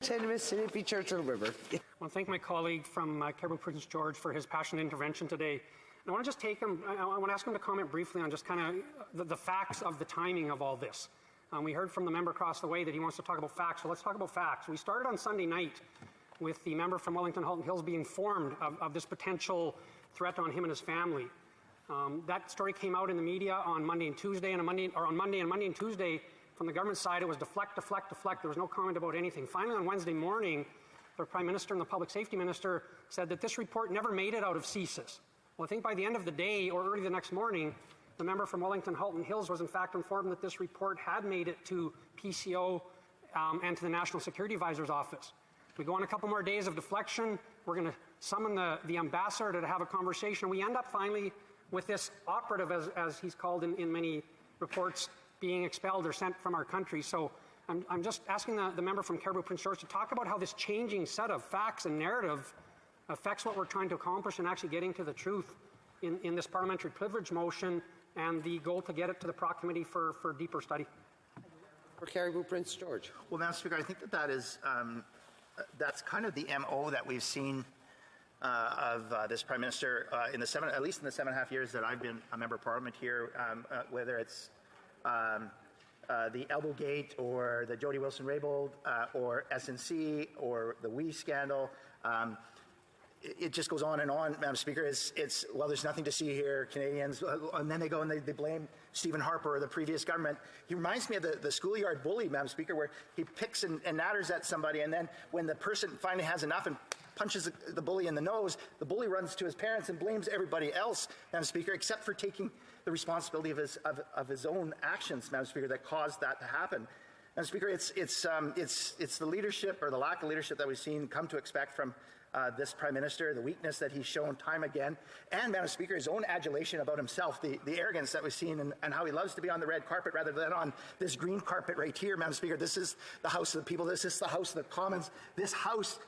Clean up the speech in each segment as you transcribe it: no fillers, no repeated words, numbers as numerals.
Mississippi Churchill River. I want to thank my colleague from Caribou Prince George for his passionate intervention today. And I want to just take him, I want to ask him to comment briefly on just kind of the facts of the timing of all this. We heard from the member across the way that he wants to talk about facts, so let's talk about facts. We started on Sunday night with the member from Wellington Halton Hills being informed of this potential threat on him and his family. That story came out in the media on Monday and Tuesday, and on Monday and Tuesday, from the government side, it was deflect. There was no comment about anything. Finally, on Wednesday morning, the Prime Minister and the Public Safety Minister said that this report never made it out of CSIS. Well, I think by the end of the day or early the next morning, the member from Wellington Halton Hills was in fact informed that this report had made it to PCO and to the National Security Advisor's office. We go on a couple more days of deflection. We're going to summon the ambassador to have a conversation. We end up finally with this operative, as he's called in many reports, being expelled or sent from our country. So I'm just asking the member from Caribou Prince George to talk about how this changing set of facts and narrative affects what we're trying to accomplish and actually getting to the truth in this parliamentary privilege motion and the goal to get it to the Proc Committee for deeper study. For Caribou Prince George. Well, Madam Speaker, I think that is that's kind of the MO that we've seen of this Prime Minister at least in the 7.5 years that I've been a member of Parliament here, whether it's the Elbowgate or the Jody Wilson-Raybould or SNC or the WE scandal. It just goes on and on, Madam Speaker. It's well, there's nothing to see here, Canadians, and then they go and they blame Stephen Harper or the previous government. He reminds me of the schoolyard bully, Madam Speaker, where he picks and natters at somebody, and then when the person finally has enough and punches the bully in the nose, the bully runs to his parents and blames everybody else, Madam Speaker, except for taking the responsibility of his own actions, Madam Speaker, that caused that to happen. Madam Speaker, it's the leadership or the lack of leadership that we've seen come to expect from this Prime Minister, the weakness that he's shown time again, and, Madam Speaker, his own adulation about himself, the arrogance that we've seen, and how he loves to be on the red carpet rather than on this green carpet right here, Madam Speaker. This is the House of the people. This is the House of the Commons. This House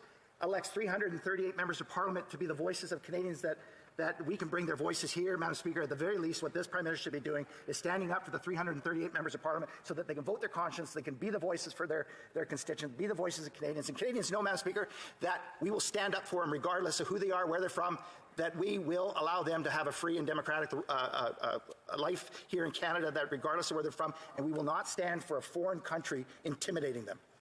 elects 338 members of Parliament to be the voices of Canadians that we can bring their voices here, Madam Speaker. At the very least, what this Prime Minister should be doing is standing up for the 338 members of Parliament so that they can vote their conscience, they can be the voices for their constituents, be the voices of Canadians. And Canadians know, Madam Speaker, that we will stand up for them regardless of who they are, where they're from, that we will allow them to have a free and democratic life here in Canada, that regardless of where they're from, and we will not stand for a foreign country intimidating them.